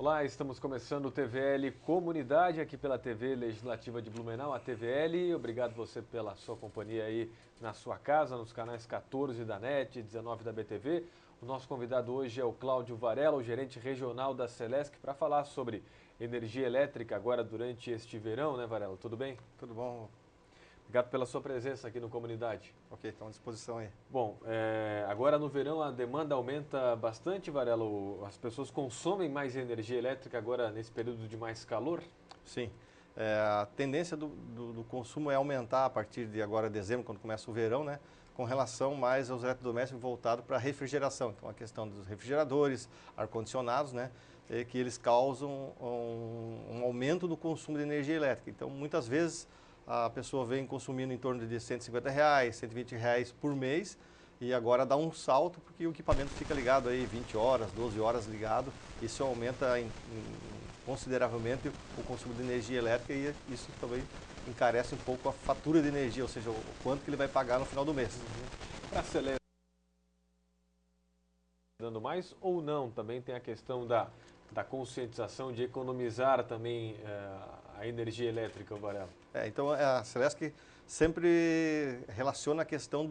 Olá, estamos começando o TVL Comunidade aqui pela TV Legislativa de Blumenau, a TVL. Obrigado você pela sua companhia aí na sua casa, nos canais 14 da NET, 19 da BTV. O nosso convidado hoje é o Cláudio Varela, o gerente regional da Celesc, para falar sobre energia elétrica agora durante este verão, né, Varela? Tudo bem? Tudo bom? Obrigado pela sua presença aqui no Comunidade. Ok, estamos à disposição aí. Bom, agora no verão a demanda aumenta bastante, Varela. As pessoas consomem mais energia elétrica agora nesse período de mais calor? Sim, a tendência do consumo é aumentar a partir de agora, dezembro, quando começa o verão, né? Com relação mais aos eletrodomésticos voltados para a refrigeração. Então, a questão dos refrigeradores, ar-condicionados, né? Que eles causam um aumento no consumo de energia elétrica. Então, muitas vezes, a pessoa vem consumindo em torno de R$150, R$120 por mês e agora dá um salto porque o equipamento fica ligado aí 20 horas, 12 horas ligado. Isso aumenta consideravelmente o consumo de energia elétrica e isso também encarece um pouco a fatura de energia, ou seja, o quanto que ele vai pagar no final do mês. Para a Celesc, dando mais ou não? Também tem a questão da conscientização de economizar também a energia elétrica, Varela. Então a Celesc sempre relaciona a questão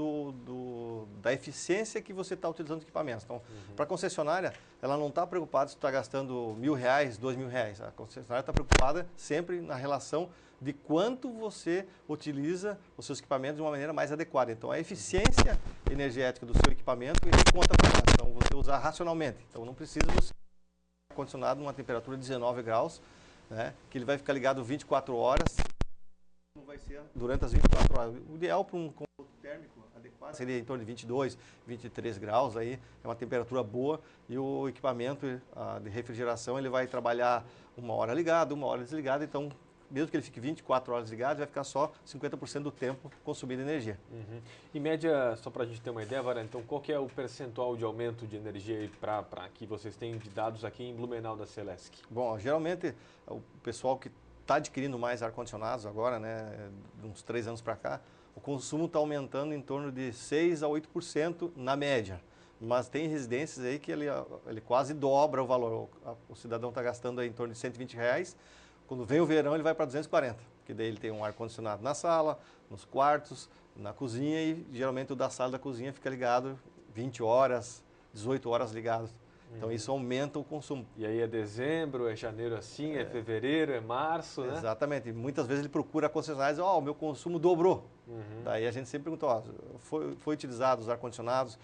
da eficiência que você está utilizando os equipamentos. Então, para a concessionária, ela não está preocupada se está gastando R$1.000, R$2.000. A concessionária está preocupada sempre na relação de quanto você utiliza os seus equipamentos de uma maneira mais adequada. Então, a eficiência energética do seu equipamento conta para ela. Então, você usar racionalmente. Então, não precisa você ar-condicionado numa temperatura de 19 graus, né, que ele vai ficar ligado 24 horas. Não vai ser durante as 24 horas. O ideal para um conforto térmico adequado seria em torno de 22, 23 graus, aí é uma temperatura boa e o equipamento de refrigeração ele vai trabalhar 1 hora ligado, 1 hora desligado, então mesmo que ele fique 24 horas ligado, vai ficar só 50% do tempo consumindo energia. Em média, só para a gente ter uma ideia, Varela, então qual que é o percentual de aumento de energia para que vocês têm de dados aqui em Blumenau da Celesc? Bom, geralmente o pessoal que está adquirindo mais ar-condicionados agora, né, de uns 3 anos para cá, o consumo está aumentando em torno de 6 a 8% na média. Mas tem residências aí que ele quase dobra o valor. O cidadão está gastando aí em torno de R$120. Quando vem o verão, ele vai para 240, porque daí ele tem um ar-condicionado na sala, nos quartos, na cozinha e geralmente o da sala e da cozinha fica ligado 20 horas, 18 horas ligado. Então isso aumenta o consumo. E aí é dezembro, é janeiro assim, é fevereiro, é março, né? Exatamente. E muitas vezes ele procura a concessionária e diz, o meu consumo dobrou. Daí a gente sempre pergunta, foi utilizado os ar-condicionados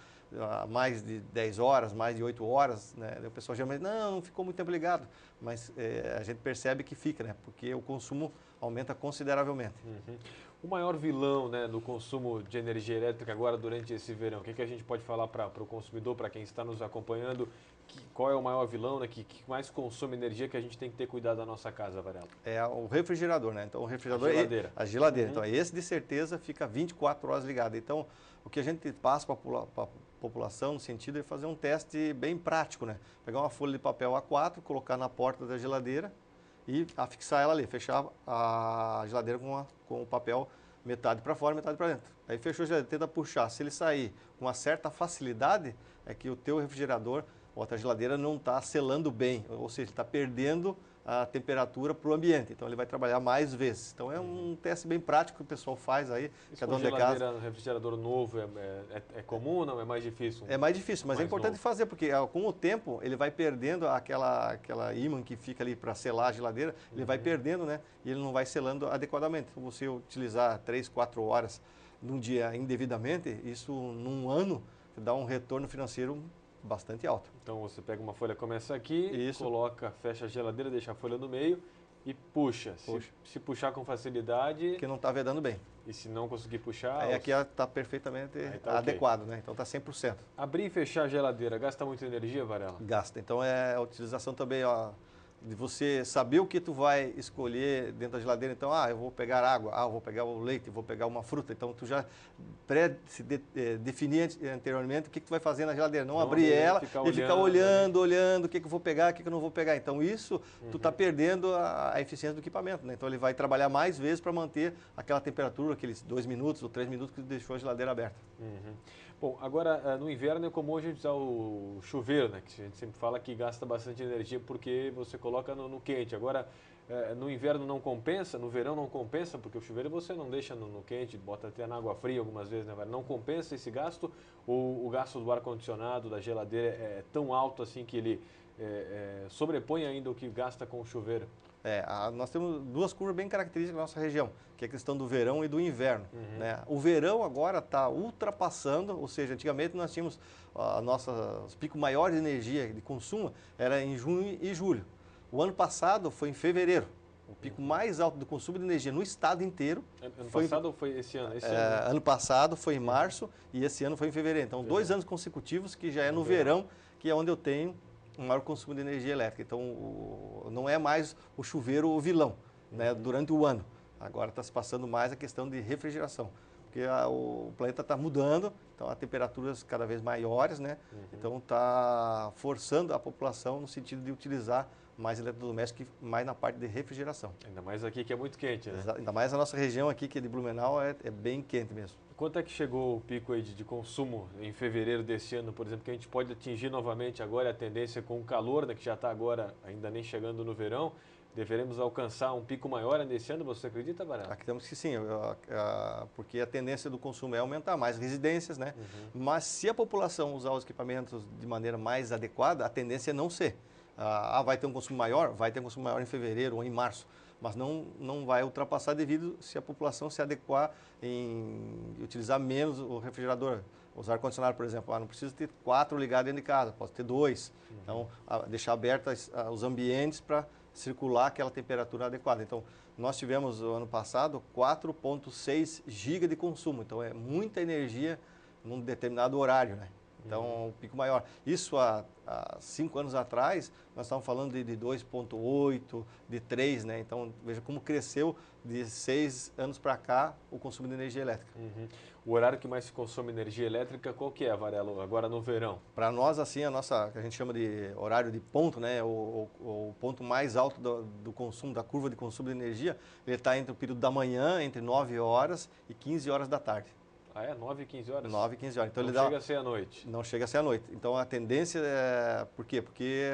mais de 10 horas, mais de 8 horas, né? O pessoal geralmente, não ficou muito tempo ligado. Mas a gente percebe que fica, né? Porque o consumo aumenta consideravelmente. O maior vilão, né, do consumo de energia elétrica agora durante esse verão, o que a gente pode falar para o consumidor, para quem está nos acompanhando, qual é o maior vilão, né, que mais consome energia que a gente tem que ter cuidado da nossa casa, Varela? É o refrigerador, né? Então o refrigerador a geladeira. Então esse de certeza fica 24 horas ligado. Então o que a gente passa para a população no sentido de fazer um teste bem prático, né? Pegar uma folha de papel A4, colocar na porta da geladeira e afixar ela ali, fechar a geladeira com o papel metade para fora, metade para dentro. Aí fechou a geladeira, tenta puxar. Se ele sair com uma certa facilidade, é que o teu refrigerador ou a tua geladeira não está selando bem, ou seja, está perdendo a temperatura para o ambiente. Então ele vai trabalhar mais vezes. Então é um teste bem prático que o pessoal faz aí. Cada um de casa. Refrigerador novo é comum, não? É mais difícil? É mais difícil, mas é importante fazer, porque com o tempo ele vai perdendo aquela ímã que fica ali para selar a geladeira, ele vai perdendo, né? E ele não vai selando adequadamente. Então você utilizar 3, 4 horas num dia indevidamente, isso num ano dá um retorno financeiro bastante alto. Então você pega uma folha, começa aqui, coloca, fecha a geladeira, deixa a folha no meio e puxa. Se puxar com facilidade... Que não está vedando bem. E se não conseguir puxar... Aí aqui está perfeitamente adequado, né? Então está 100%. Abrir e fechar a geladeira, gasta muita energia, Varela? Gasta. Então é a utilização também, de você saber o que tu vai escolher dentro da geladeira. Então, eu vou pegar água, eu vou pegar o leite, vou pegar uma fruta. Então, tu já definir anteriormente o que tu vai fazer na geladeira. Não abrir ela e ficar olhando o que eu vou pegar, o que eu não vou pegar. Então, isso tu está perdendo a eficiência do equipamento, né? Então, ele vai trabalhar mais vezes para manter aquela temperatura, aqueles 2 minutos ou 3 minutos que tu deixou a geladeira aberta. Bom, agora no inverno é comum a gente usar o chuveiro, né? Que a gente sempre fala que gasta bastante energia porque você coloca no quente. Agora, no inverno não compensa, no verão não compensa, porque o chuveiro você não deixa no quente, bota até na água fria algumas vezes, né? Não compensa esse gasto, ou o gasto do ar-condicionado, da geladeira é tão alto assim que ele sobrepõe ainda o que gasta com o chuveiro? Nós temos duas curvas bem características da nossa região, que é a questão do verão e do inverno. Né? O verão agora está ultrapassando, ou seja, antigamente nós tínhamos os picos maiores de energia de consumo era em junho e julho. O ano passado foi em fevereiro. O pico mais alto do consumo de energia no estado inteiro. Ano passado ou foi esse ano? Ano passado foi em março e esse ano foi em fevereiro. Então, 2 anos consecutivos que já é no verão, que é onde eu tenho um maior consumo de energia elétrica. Então, não é mais o chuveiro o vilão, né, durante o ano. Agora está se passando mais a questão de refrigeração, porque o planeta está mudando, então há temperaturas cada vez maiores, né? Então está forçando a população no sentido de utilizar mais eletrodoméstico, mais na parte de refrigeração. Ainda mais aqui que é muito quente, né? Ainda mais a nossa região aqui, que é de Blumenau, é bem quente mesmo. Quanto é que chegou o pico aí de consumo em fevereiro desse ano, por exemplo, que a gente pode atingir novamente agora a tendência com o calor, né, que já está agora ainda nem chegando no verão, deveremos alcançar um pico maior nesse ano, você acredita, Varela? Acreditamos que sim, porque a tendência do consumo é aumentar, mais residências, né? Mas se a população usar os equipamentos de maneira mais adequada, a tendência é não ser. Vai ter um consumo maior? Vai ter um consumo maior em fevereiro ou em março, mas não vai ultrapassar devido se a população se adequar em utilizar menos o refrigerador. Os ar-condicionado, por exemplo, não precisa ter 4 ligados dentro de casa, pode ter 2. Então, deixar abertos os ambientes para circular aquela temperatura adequada. Então, nós tivemos, o ano passado, 4,6 GB de consumo. Então, é muita energia num determinado horário, né? Então, um pico maior. Isso há 5 anos atrás, nós estávamos falando de 2,8, de 3, né? Então, veja como cresceu de 6 anos para cá o consumo de energia elétrica. O horário que mais se consome energia elétrica, qual que é, Varela, agora no verão? Para nós, assim, que a gente chama de horário de ponto, né? O ponto mais alto do consumo, da curva de consumo de energia, ele está entre o período da manhã, entre 9 horas e 15 horas da tarde. 9 e 15 horas? 9 e 15 horas. Então, não chega a ser à noite? Não chega a ser à noite. Então, a tendência é... Por quê? Porque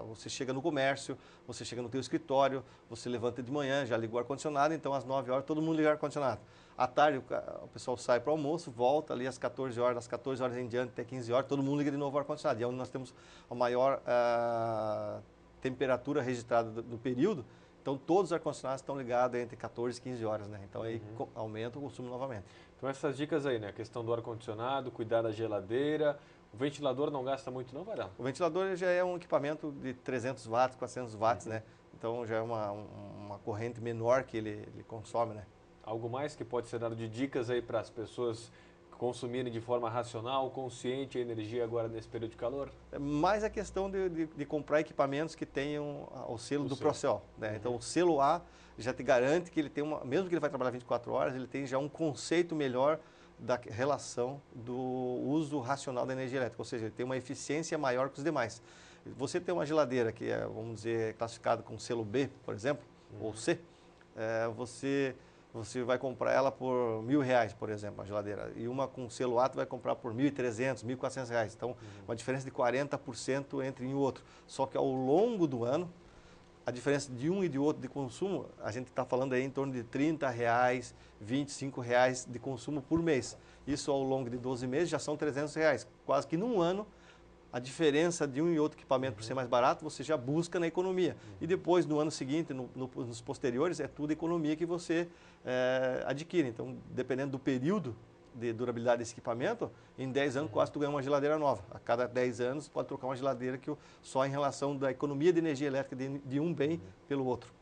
você chega no comércio, você chega no teu escritório, você levanta de manhã, já liga o ar-condicionado, então às 9 horas todo mundo liga o ar-condicionado. À tarde o pessoal sai para o almoço, volta ali às 14 horas, das 14 horas em diante até 15 horas, todo mundo liga de novo o ar-condicionado. E é onde nós temos a maior temperatura registrada do período. Então, todos os ar-condicionados estão ligados entre 14 e 15 horas, né? Então, aí aumenta o consumo novamente. Então, essas dicas aí, né? A questão do ar-condicionado, cuidar da geladeira. O ventilador não gasta muito não, Varela? O ventilador já é um equipamento de 300 watts, 400 watts, né? Então, já é uma corrente menor que ele consome, né? Algo mais que pode ser dado de dicas aí para as pessoas consumirem de forma racional, consciente a energia agora nesse período de calor? É mais a questão de comprar equipamentos que tenham o selo do Procel, né? Então, o selo A já te garante que ele tem mesmo que ele vai trabalhar 24 horas, ele tem já um conceito melhor da relação do uso racional da energia elétrica, ou seja, ele tem uma eficiência maior que os demais. Você tem uma geladeira que é, vamos dizer, classificada com selo B, por exemplo, ou C, você vai comprar ela por R$1.000, por exemplo, a geladeira. E uma com selo A, tu vai comprar por R$1.300, R$1.400. Então, uma diferença de 40% entre um e outro. Só que ao longo do ano, a diferença de um e de outro de consumo, a gente está falando aí em torno de R$30, R$25 de consumo por mês. Isso ao longo de 12 meses já são R$300. Quase que num ano, a diferença de um e outro equipamento por ser mais barato, você já busca na economia. E depois, no ano seguinte, nos posteriores, é tudo economia que você adquire. Então, dependendo do período de durabilidade desse equipamento, em 10 anos quase tu ganha uma geladeira nova. A cada 10 anos pode trocar uma geladeira só em relação da economia de energia elétrica de um bem pelo outro.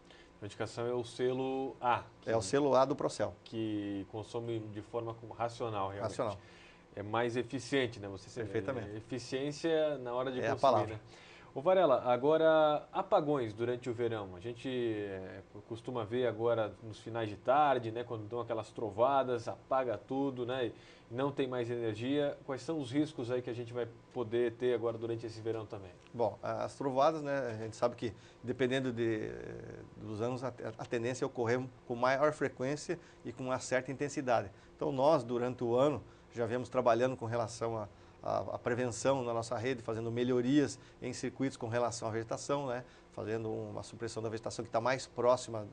A indicação é o selo A. É o selo A do Procel. Que consome de forma racional, realmente. Racional. É mais eficiente, né? Perfeitamente. Eficiência na hora de consumir, a palavra. Né? Ô Varela, agora apagões durante o verão. A gente costuma ver agora nos finais de tarde, né, quando dão aquelas trovadas, apaga tudo, né, e não tem mais energia. Quais são os riscos aí que a gente vai poder ter agora durante esse verão também? Bom, as trovadas, né, a gente sabe que dependendo dos anos, a tendência é ocorrer com maior frequência e com uma certa intensidade. Então nós, durante o ano, já viemos trabalhando com relação à prevenção na nossa rede, fazendo melhorias em circuitos com relação à vegetação, né, fazendo uma supressão da vegetação que está mais próxima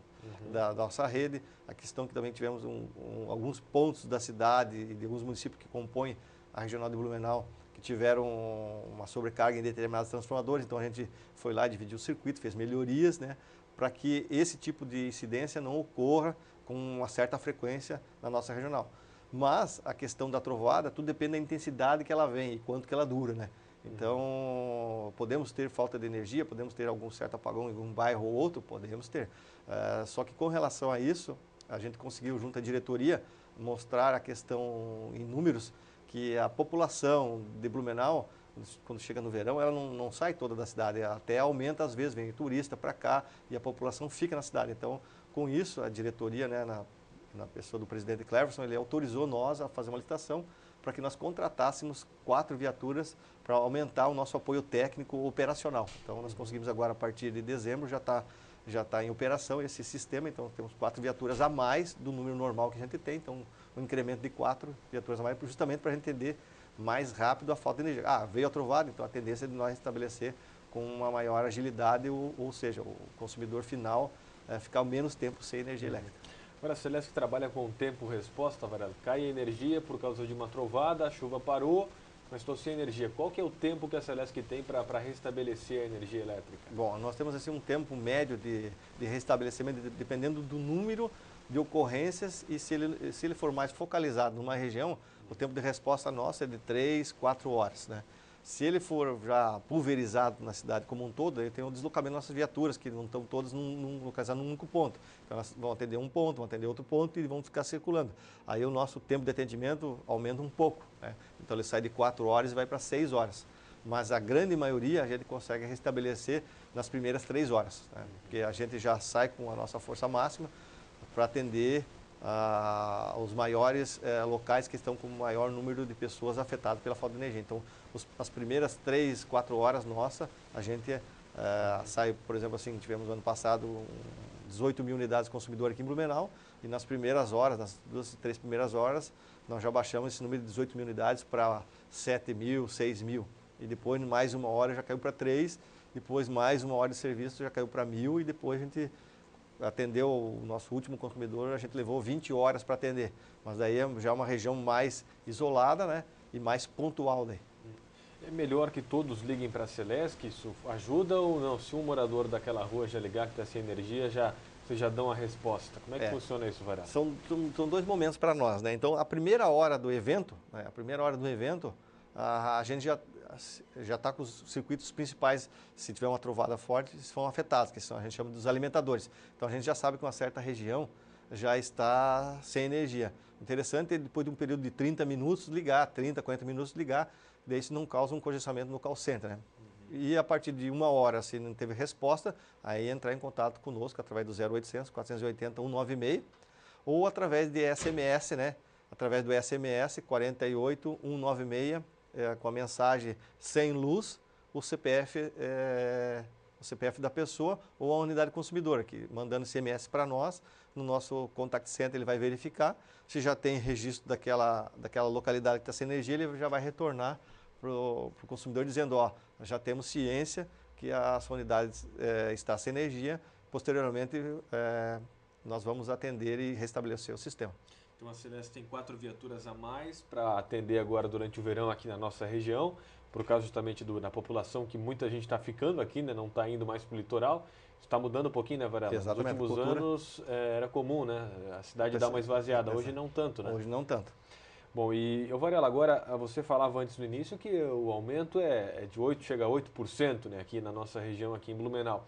da nossa rede. A questão que também tivemos alguns pontos da cidade e de alguns municípios que compõem a regional de Blumenau, que tiveram uma sobrecarga em determinados transformadores, então a gente foi lá, dividiu o circuito, fez melhorias, né, para que esse tipo de incidência não ocorra com uma certa frequência na nossa regional. Mas a questão da trovoada, tudo depende da intensidade que ela vem e quanto que ela dura, né? Então, podemos ter falta de energia, podemos ter algum certo apagão em um bairro ou outro, podemos ter. Só que com relação a isso, a gente conseguiu, junto à diretoria, mostrar a questão em números, que a população de Blumenau, quando chega no verão, ela não sai toda da cidade, até aumenta às vezes, vem turista para cá e a população fica na cidade. Então, com isso, a diretoria, né, na pessoa do presidente Cleverson, ele autorizou nós a fazer uma licitação para que nós contratássemos 4 viaturas para aumentar o nosso apoio técnico operacional. Então, nós conseguimos agora, a partir de dezembro, já está em operação esse sistema, então temos 4 viaturas a mais do número normal que a gente tem, então um incremento de 4 viaturas a mais, justamente para a gente entender mais rápido a falta de energia. Veio a trovada, então a tendência é de nós estabelecer com uma maior agilidade, ou seja, o consumidor final ficar menos tempo sem energia elétrica. Agora, a Celesc trabalha com tempo-resposta, Varela. Cai a energia por causa de uma trovada, a chuva parou, mas estou sem energia. Qual que é o tempo que a Celesc tem para restabelecer a energia elétrica? Bom, nós temos assim um tempo médio de restabelecimento, dependendo do número de ocorrências e se ele for mais focalizado numa região, o tempo de resposta nosso é de 3, 4 horas, né? Se ele for já pulverizado na cidade como um todo, ele tem um deslocamento das nossas viaturas, que não estão todas localizadas num único ponto. Então elas vão atender um ponto, vão atender outro ponto e vão ficar circulando. Aí o nosso tempo de atendimento aumenta um pouco, né? Então ele sai de 4 horas e vai para 6 horas. Mas a grande maioria a gente consegue restabelecer nas primeiras 3 horas, né? Porque a gente já sai com a nossa força máxima para atender os maiores locais que estão com o maior número de pessoas afetadas pela falta de energia. Então, as primeiras 3, 4 horas nossa, a gente sai, por exemplo, assim, tivemos no ano passado 18 mil unidades consumidoras aqui em Blumenau, e nas primeiras horas, nas 2, 3 primeiras horas, nós já baixamos esse número de 18 mil unidades para 7 mil, 6 mil. E depois, mais uma hora, já caiu para 3, depois mais uma hora de serviço já caiu para 1.000, e depois a gente atendeu o nosso último consumidor, a gente levou 20 horas para atender. Mas daí já é uma região mais isolada, né, e mais pontual daí. É melhor que todos liguem para a Celesc? Isso ajuda ou não? Se um morador daquela rua já ligar que está sem energia, vocês já dão a resposta. Como é que funciona isso, Varela? São 2 momentos para nós, né? Então, a primeira hora do evento, a gente já está com os circuitos principais, se tiver uma trovada forte, são afetados, que a gente chama dos alimentadores. Então a gente já sabe que uma certa região já está sem energia. Interessante é depois de um período de 30 minutos ligar, 30, 40 minutos ligar, daí isso não causa um congestionamento no call center, né? E a partir de 1 hora, se não teve resposta, aí entrar em contato conosco através do 0800 480 196 ou através de SMS, né? Através do SMS 48 196, com a mensagem sem luz, o CPF da pessoa ou a unidade consumidora, que mandando SMS para nós, no nosso contact center ele vai verificar, se já tem registro daquela localidade que está sem energia, ele já vai retornar para o consumidor dizendo, já temos ciência que a sua unidade está sem energia, posteriormente nós vamos atender e restabelecer o sistema. Então a Celesc tem 4 viaturas a mais para atender agora durante o verão aqui na nossa região, por causa justamente da população que muita gente está ficando aqui, né, não está indo mais para o litoral. Está mudando um pouquinho, né, Varela? Exatamente. Nos últimos anos era comum, né, a cidade dar uma esvaziada, hoje não tanto, né? Hoje não tanto. Bom, e Varela, agora você falava antes no início que o aumento chega a 8%, né, aqui na nossa região, aqui em Blumenau.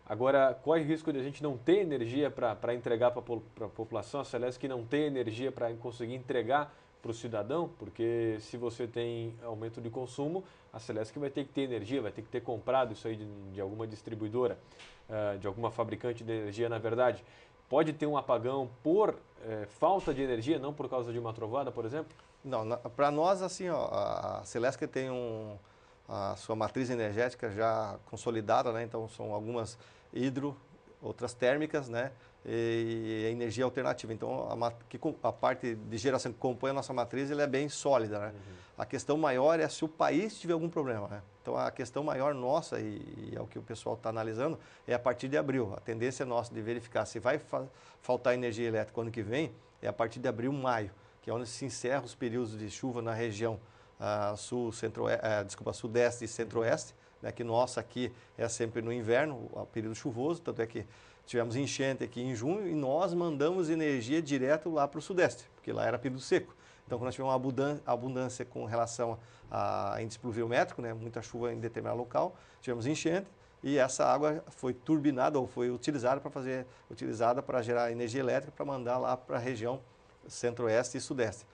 Agora, corre o risco de a gente não ter energia para entregar para a população, a Celesc não ter energia para conseguir entregar para o cidadão, porque se você tem aumento de consumo, a Celesc vai ter que ter energia, vai ter que ter comprado isso aí de alguma distribuidora, de alguma fabricante de energia, na verdade. Pode ter um apagão por falta de energia, não por causa de uma trovada, por exemplo? Não, para nós, assim, ó, a Celesc tem a sua matriz energética já consolidada, né? Então, são algumas hidro, outras térmicas, né? E a energia alternativa. Então, a parte de geração que compõe a nossa matriz, ela é bem sólida, né? A questão maior é se o país tiver algum problema, né? Então, a questão maior nossa, e é o que o pessoal está analisando, é a partir de abril. A tendência nossa de verificar se vai faltar energia elétrica ano que vem é a partir de abril, maio, que é onde se encerram os períodos de chuva na região sudeste e centro-oeste, né, que nossa aqui é sempre no inverno, o período chuvoso, tanto é que tivemos enchente aqui em junho e nós mandamos energia direto lá para o sudeste, porque lá era período seco. Então, quando nós tivemos uma abundância com relação a índice pluviométrico, né, muita chuva em determinado local, tivemos enchente e essa água foi turbinada ou foi utilizada para gerar energia elétrica para mandar lá para a região centro-oeste e sudeste.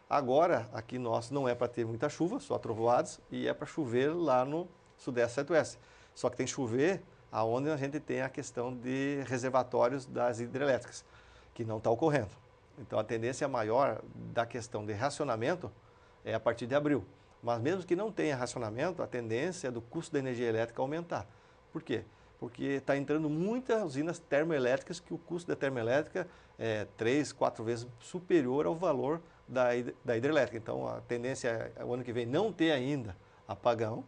Agora, aqui nós não é para ter muita chuva, só trovoadas, e é para chover lá no sudeste e centro-oeste. Só que tem que chover aonde a gente tem a questão de reservatórios das hidrelétricas, que não está ocorrendo. Então, a tendência maior da questão de racionamento é a partir de abril. Mas mesmo que não tenha racionamento, a tendência é do custo da energia elétrica aumentar. Por quê? Porque está entrando muitas usinas termoelétricas que o custo da termoelétrica é 3, 4 vezes superior ao valor da hidrelétrica. Então, a tendência é o ano que vem não ter ainda apagão,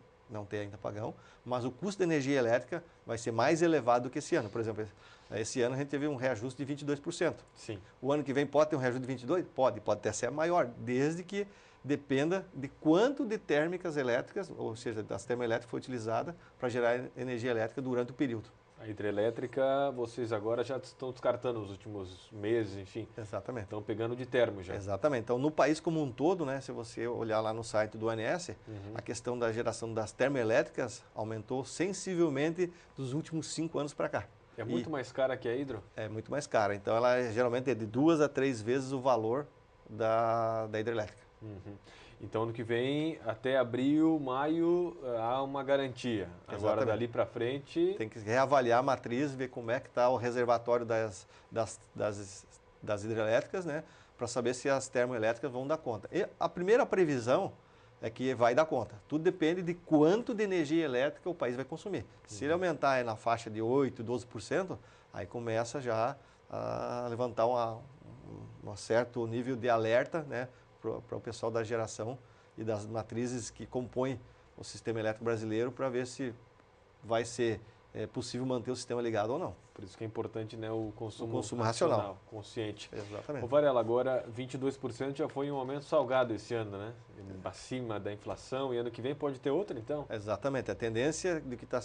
mas o custo da energia elétrica vai ser mais elevado do que esse ano. Por exemplo, esse ano a gente teve um reajuste de 22%. Sim. O ano que vem pode ter um reajuste de 22%? Pode até ser maior, desde que dependa de quanto de térmicas elétricas, ou seja, das termoelétricas foi utilizada para gerar energia elétrica durante o período. A hidrelétrica, vocês agora já estão descartando nos últimos meses, enfim. Exatamente. Estão pegando de termo já. Exatamente. Então, no país como um todo, né, se você olhar lá no site do ONS, a questão da geração das termoelétricas aumentou sensivelmente dos últimos 5 anos para cá. É muito mais cara que a hidro? É muito mais cara. Então, ela geralmente é de 2 a 3 vezes o valor da hidrelétrica. Então, ano que vem, até abril, maio, há uma garantia. Agora, Exatamente. dali para frente... Tem que reavaliar a matriz, ver como é que está o reservatório das hidrelétricas, né? Para saber se as termoelétricas vão dar conta. E a primeira previsão é que vai dar conta. Tudo depende de quanto de energia elétrica o país vai consumir. Se ele aumentar na faixa de 8%, 12%, aí começa já a levantar um certo nível de alerta, né? Para o pessoal da geração e das matrizes que compõem o sistema elétrico brasileiro para ver se vai ser possível manter o sistema ligado ou não. Por isso que é importante, né, o consumo racional, consciente. Exatamente. Ô Varela, agora 22% já foi um aumento salgado esse ano, né? Acima da inflação, e ano que vem pode ter outra, então? Exatamente. A tendência de que está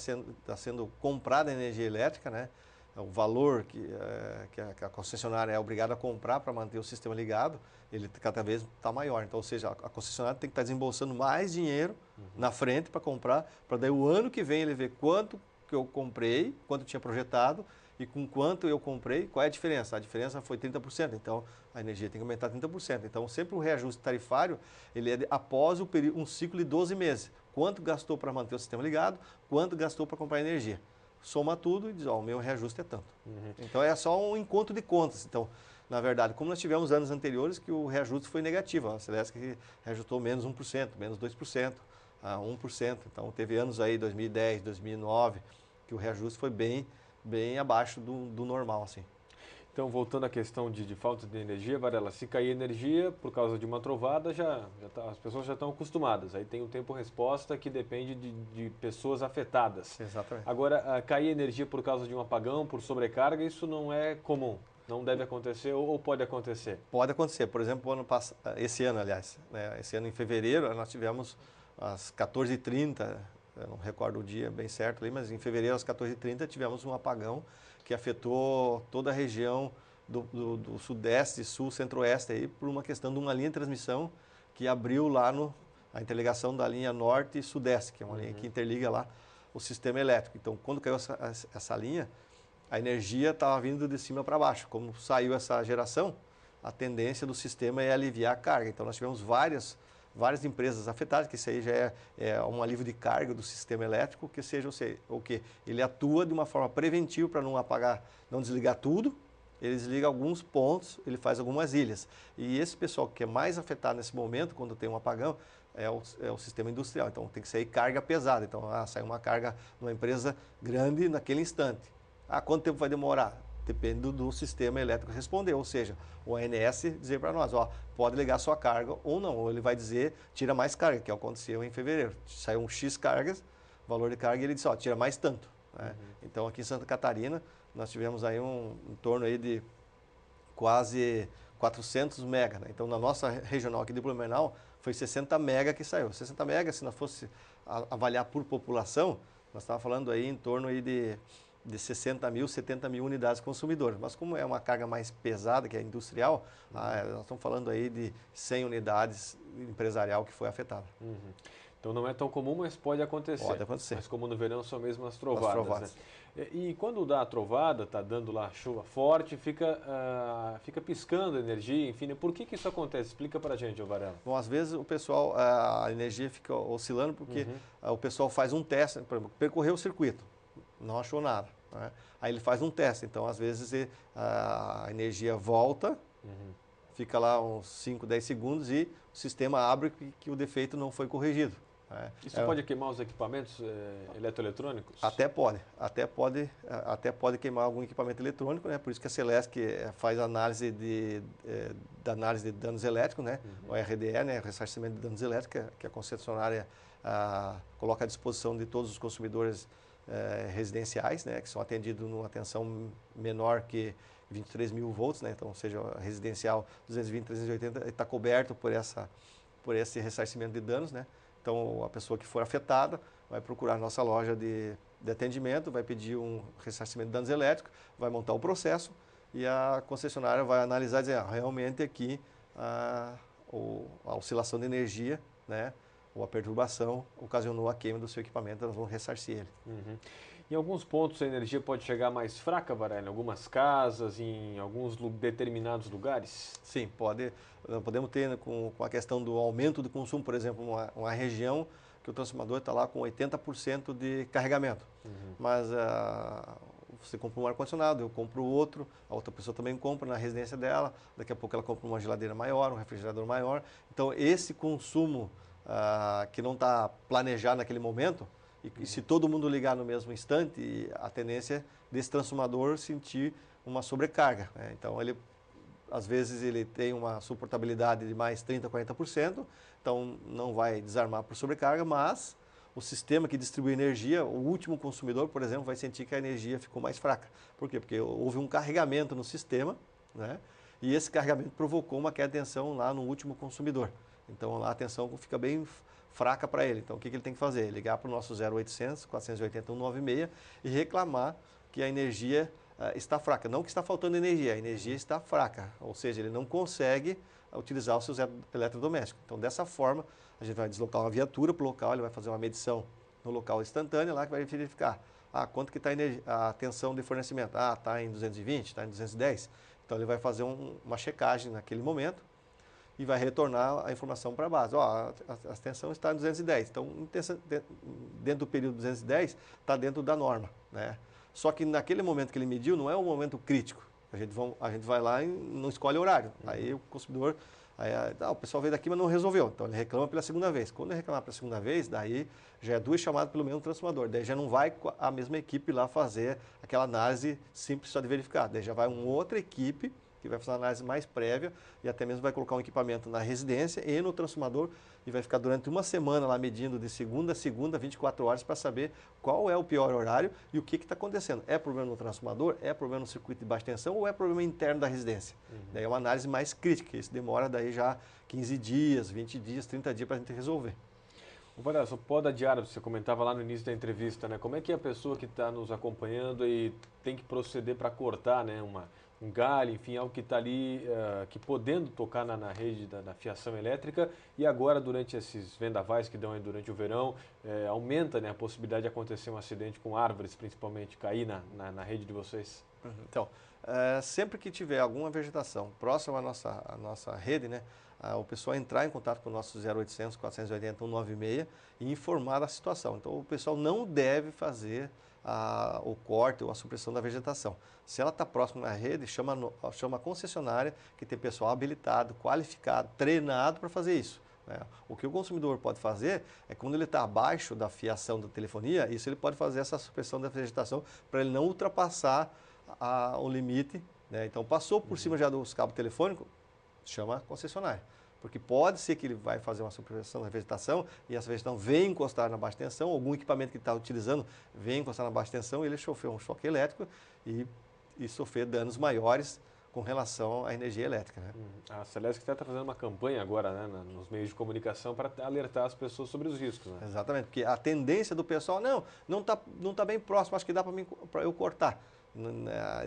sendo comprada energia elétrica, né? O valor que a concessionária é obrigada a comprar para manter o sistema ligado, ele cada vez está maior. Então, ou seja, a concessionária tem que estar desembolsando mais dinheiro na frente para comprar, para daí o ano que vem ele ver quanto que eu comprei, quanto eu tinha projetado e com quanto eu comprei, qual é a diferença? A diferença foi 30%, então a energia tem que aumentar 30%. Então, sempre o reajuste tarifário, ele é após um ciclo de 12 meses. Quanto gastou para manter o sistema ligado, quanto gastou para comprar energia. Soma tudo e diz, ó, o meu reajuste é tanto. Então, é só um encontro de contas. Então, na verdade, como nós tivemos anos anteriores que o reajuste foi negativo. A Celesc reajustou menos 1%, menos 2%, a 1%. Então, teve anos aí, 2010, 2009, que o reajuste foi bem abaixo do normal, assim. Então, voltando à questão de falta de energia, Varela, se cair energia por causa de uma trovada, as pessoas já estão acostumadas. Aí tem um tempo-resposta que depende de pessoas afetadas. Exatamente. Agora, cair energia por causa de um apagão, por sobrecarga, isso não é comum. Não deve acontecer ou pode acontecer? Pode acontecer. Por exemplo, esse ano, aliás, né, esse ano em fevereiro, nós tivemos às 14h30, eu não recordo o dia bem certo ali, mas em fevereiro às 14h30 tivemos um apagão que afetou toda a região do sudeste, sul, centro-oeste, aí, por uma questão de uma linha de transmissão que abriu lá a interligação da linha norte e sudeste, que é uma linha que interliga lá o sistema elétrico. Então, quando caiu essa linha, a energia estava vindo de cima para baixo. Como saiu essa geração, a tendência do sistema é aliviar a carga. Então, nós tivemos várias empresas afetadas, que isso aí já é um alívio de carga do sistema elétrico, que seja o que ele atua de uma forma preventiva para não apagar, não desligar tudo, ele desliga alguns pontos, ele faz algumas ilhas. E esse pessoal que é mais afetado nesse momento, quando tem um apagão, é o sistema industrial. Então, tem que sair carga pesada. Então, sai uma carga numa empresa grande naquele instante. Quanto tempo vai demorar? Depende do sistema elétrico responder, ou seja, o ONS dizer para nós, pode ligar sua carga ou não, ou ele vai dizer, tira mais carga, que aconteceu em fevereiro. Saiu um X cargas, valor de carga, e ele disse, tira mais tanto. Né? Então, aqui em Santa Catarina, nós tivemos aí em torno aí de quase 400 mega. Né? Então, na nossa regional aqui de Blumenau, foi 60 mega que saiu. 60 mega, se nós fosse avaliar por população, nós estávamos falando aí em torno aí de 60 mil, 70 mil unidades consumidoras. Mas como é uma carga mais pesada, que é industrial, nós estamos falando aí de 100 unidades empresarial que foi afetada. Então não é tão comum, mas pode acontecer. Pode acontecer. Mas como no verão são mesmo as trovadas. Né? E quando dá a trovada, está dando lá chuva forte, fica piscando a energia, enfim. Por que isso acontece? Explica para a gente, Varela. Bom, às vezes o pessoal, a energia fica oscilando porque o pessoal faz um teste, por exemplo, percorreu o circuito, não achou nada. Né? Aí ele faz um teste, então às vezes a energia volta, fica lá uns 5, 10 segundos e o sistema abre que o defeito não foi corrigido. Né? Isso pode queimar os equipamentos eletroeletrônicos? Até pode queimar algum equipamento eletrônico, né? Por isso que a Celesc faz análise de danos elétricos, né? O RDE, né? Ressarcimento de danos elétricos, que a concessionária coloca à disposição de todos os consumidores residenciais, né, que são atendidos numa tensão menor que 23 mil volts, né, então, ou seja, residencial 220, 380 está coberto por esse ressarcimento de danos, né. Então, a pessoa que for afetada vai procurar a nossa loja de atendimento, vai pedir um ressarcimento de danos elétricos, vai montar o processo e a concessionária vai analisar e dizer, realmente aqui a oscilação de energia, né, ou a perturbação ocasionou a queima do seu equipamento, nós vamos ressarcir ele. Em alguns pontos a energia pode chegar mais fraca, Varela, em algumas casas, em alguns determinados lugares? Sim, podemos ter com a questão do aumento do consumo, por exemplo, uma região que o transformador está lá com 80% de carregamento, mas você compra um ar-condicionado, eu compro outro, a outra pessoa também compra na residência dela, daqui a pouco ela compra uma geladeira maior, um refrigerador maior, então esse consumo que não está planejado naquele momento, e se todo mundo ligar no mesmo instante, a tendência desse transformador sentir uma sobrecarga. Né? Então, às vezes ele tem uma suportabilidade de mais 30%, 40%, então não vai desarmar por sobrecarga, mas o sistema que distribui energia, o último consumidor, por exemplo, vai sentir que a energia ficou mais fraca. Por quê? Porque houve um carregamento no sistema, né? E esse carregamento provocou uma queda de tensão lá no último consumidor. Então, lá a tensão fica bem fraca para ele. Então, o que ele tem que fazer? Ligar para o nosso 0800 480 196 e reclamar que a energia está fraca. Não que está faltando energia, a energia está fraca. Ou seja, ele não consegue utilizar os seus eletrodomésticos. Então, dessa forma, a gente vai deslocar uma viatura para o local, ele vai fazer uma medição no local instantânea lá que vai verificar quanto que está a tensão de fornecimento. Está em 220, está em 210. Então, ele vai fazer uma checagem naquele momento e vai retornar a informação para a base. A tensão está em 210. Então, dentro do período 210, está dentro da norma. Né? Só que naquele momento que ele mediu, não é um momento crítico. A gente vai lá e não escolhe horário. Aí o consumidor, o pessoal veio daqui, mas não resolveu. Então, ele reclama pela segunda vez. Quando ele reclamar pela segunda vez, daí já é 2 chamadas pelo mesmo transformador. Daí já não vai a mesma equipe lá fazer aquela análise simples só de verificar. Daí já vai uma outra equipe que vai fazer uma análise mais prévia e até mesmo vai colocar um equipamento na residência e no transformador e vai ficar durante uma semana lá medindo de segunda a segunda, 24 horas, para saber qual é o pior horário e o que está acontecendo. É problema no transformador, é problema no circuito de baixa tensão ou é problema interno da residência? Daí é uma análise mais crítica, isso demora daí já 15 dias, 20 dias, 30 dias para a gente resolver. Olha, só poda diária, você comentava lá no início da entrevista, né? Como é que a pessoa que está nos acompanhando e tem que proceder para cortar, né, um galho, enfim, algo que está ali, que podendo tocar na rede da fiação elétrica e agora durante esses vendavais que dão aí durante o verão, aumenta, né, a possibilidade de acontecer um acidente com árvores, principalmente, cair na rede de vocês? Então, sempre que tiver alguma vegetação próxima à nossa rede, né, o pessoal entrar em contato com o nosso 0800 480 196 e informar da situação. Então, o pessoal não deve fazer o corte ou a supressão da vegetação. Se ela está próxima à rede, chama a concessionária, que tem pessoal habilitado, qualificado, treinado para fazer isso. Né? O que o consumidor pode fazer é, quando ele está abaixo da fiação da telefonia, isso ele pode fazer essa supressão da vegetação para ele não ultrapassar o limite. Né? Então, passou por cima já dos cabos telefônicos, chama a concessionária. Porque pode ser que ele vai fazer uma supressão da vegetação e essa vegetação vem encostar na baixa tensão, algum equipamento que está utilizando vem encostar na baixa tensão, ele sofreu um choque elétrico e sofrer danos maiores com relação à energia elétrica. Né? A Celesc está fazendo uma campanha agora, né, nos meios de comunicação para alertar as pessoas sobre os riscos. Né? Exatamente, porque a tendência do pessoal, não tá bem próximo, acho que dá para eu cortar.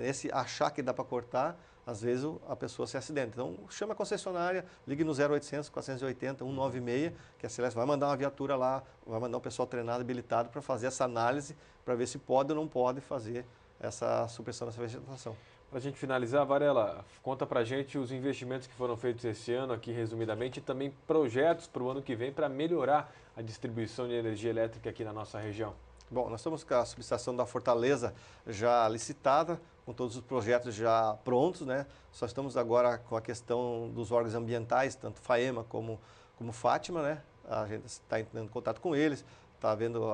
Esse achar que dá para cortar, às vezes a pessoa se acidenta. Então, chama a concessionária, ligue no 0800 480 196, que a Celesc vai mandar uma viatura lá, vai mandar um pessoal treinado, habilitado para fazer essa análise, para ver se pode ou não pode fazer essa supressão dessa vegetação. Para a gente finalizar, Varela, conta para a gente os investimentos que foram feitos esse ano aqui, resumidamente, e também projetos para o ano que vem para melhorar a distribuição de energia elétrica aqui na nossa região. Bom, nós estamos com a subestação da Fortaleza já licitada, com todos os projetos já prontos, né? Só estamos agora com a questão dos órgãos ambientais, tanto FAEMA como Fátima, né? A gente está entrando em contato com eles, está vendo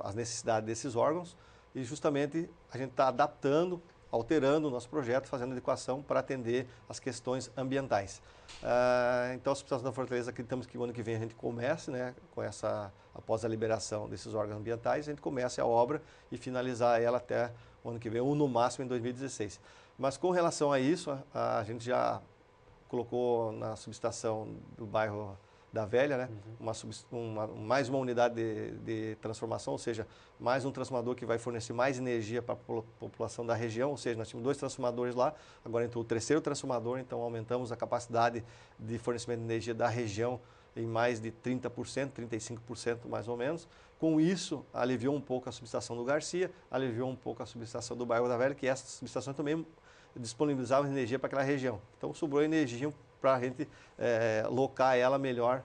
as necessidades desses órgãos e justamente a gente está adaptando, alterando o nosso projeto, fazendo adequação para atender as questões ambientais. Então, a subestação da Fortaleza, acreditamos que o ano que vem a gente comece, né, após a liberação desses órgãos ambientais, a gente comece a obra e finalizar ela até o ano que vem, ou no máximo em 2016. Mas com relação a isso, a gente já colocou na subestação do bairro da Velha, né? Mais uma unidade de transformação, ou seja, mais um transformador que vai fornecer mais energia para a população da região, ou seja, nós tínhamos 2 transformadores lá, agora entrou o 3º transformador, então aumentamos a capacidade de fornecimento de energia da região em mais de 30%, 35% mais ou menos. Com isso, aliviou um pouco a subestação do Garcia, aliviou um pouco a subestação do bairro da Velha, que essa subestação também disponibilizava energia para aquela região. Então, sobrou energia para a gente locar ela melhor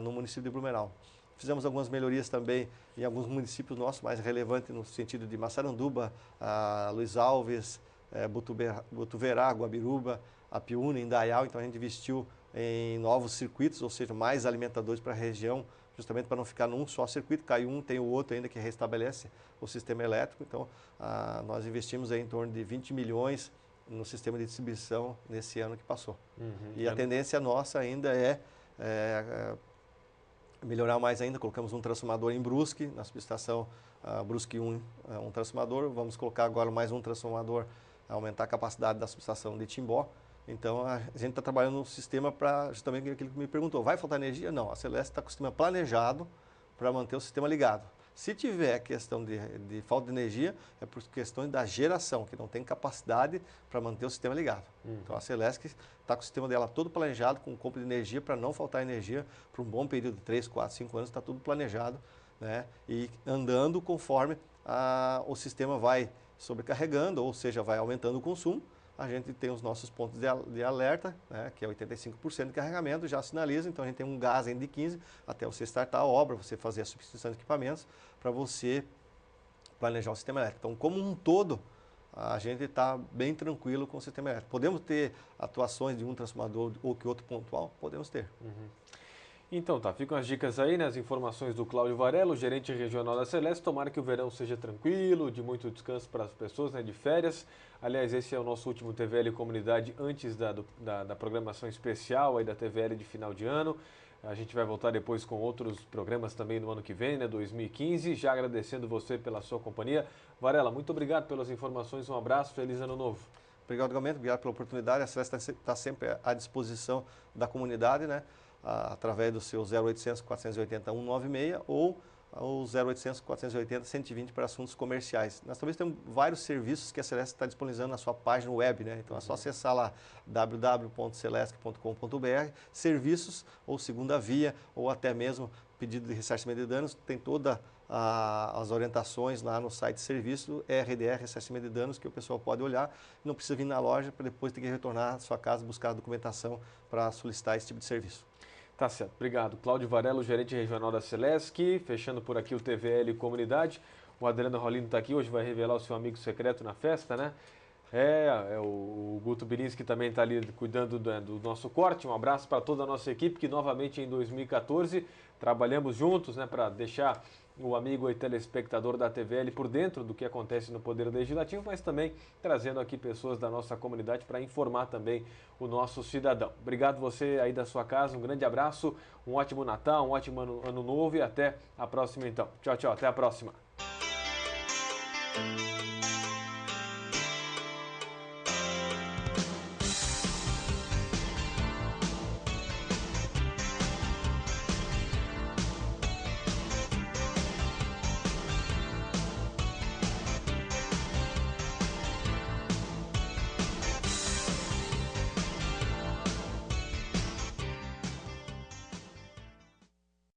no município de Blumenau. Fizemos algumas melhorias também em alguns municípios nossos, mais relevantes no sentido de Massaranduba, Luiz Alves, Botuverá, Guabiruba, Apiúna, Indaial. Então a gente investiu em novos circuitos, ou seja, mais alimentadores para a região, justamente para não ficar num só circuito, cai um, tem o outro ainda que restabelece o sistema elétrico. Então nós investimos aí em torno de 20 milhões no sistema de distribuição nesse ano que passou. E a tendência nossa ainda é melhorar mais ainda. Colocamos um transformador em Brusque, na subestação Brusque 1, um transformador. Vamos colocar agora mais um transformador, aumentar a capacidade da subestação de Timbó. Então, a gente está trabalhando no sistema para justamente aquilo que me perguntou. Vai faltar energia? Não, a Celesc está com o sistema planejado para manter o sistema ligado. Se tiver questão de falta de energia, é por questões da geração, que não tem capacidade para manter o sistema ligado. Então a Celesc está com o sistema dela todo planejado, com compra de energia, para não faltar energia por um bom período de 3, 4, 5 anos, está tudo planejado, né? E andando conforme o sistema vai sobrecarregando, ou seja, vai aumentando o consumo. A gente tem os nossos pontos de alerta, né, que é 85% de carregamento, já sinaliza. Então a gente tem um gás ainda de 15 até você startar a obra, você fazer a substituição de equipamentos, para você planejar o sistema elétrico. Então, como um todo, a gente está bem tranquilo com o sistema elétrico. Podemos ter atuações de um transformador ou que outro pontual? Podemos ter. Então tá, ficam as dicas aí, né, as informações do Cláudio Varela, o gerente regional da Celesc. Tomara que o verão seja tranquilo, de muito descanso para as pessoas, né, de férias. Aliás, esse é o nosso último TVL Comunidade antes da programação especial aí da TVL de final de ano. A gente vai voltar depois com outros programas também no ano que vem, né, 2015. Já agradecendo você pela sua companhia. Varela, muito obrigado pelas informações, um abraço, feliz ano novo. Obrigado, Gamento, obrigado pela oportunidade. A Celesc está sempre à disposição da comunidade, né, através do seu 0800 480 196 ou o 0800 480 120 para assuntos comerciais. Nós também temos vários serviços que a Celesc está disponibilizando na sua página web, né? Então é só acessar lá www.celesc.com.br, serviços ou segunda via, ou até mesmo pedido de ressarcimento de danos, tem todas as orientações lá no site de serviço, RDR, ressarcimento de danos, que o pessoal pode olhar, não precisa vir na loja para depois ter que retornar à sua casa buscar a documentação para solicitar esse tipo de serviço. Tá certo, obrigado. Cláudio Varelo, gerente regional da Celesc, fechando por aqui o TVL Comunidade. O Adriano Rolino está aqui, hoje vai revelar o seu amigo secreto na festa, né? O Guto Birinski também está ali cuidando do nosso corte. Um abraço para toda a nossa equipe, que novamente em 2014 trabalhamos juntos, né, para deixar o amigo e telespectador da TVL por dentro do que acontece no Poder Legislativo, mas também trazendo aqui pessoas da nossa comunidade para informar também o nosso cidadão. Obrigado você aí da sua casa, um grande abraço, um ótimo Natal, um ótimo ano novo e até a próxima então. Tchau, tchau, até a próxima.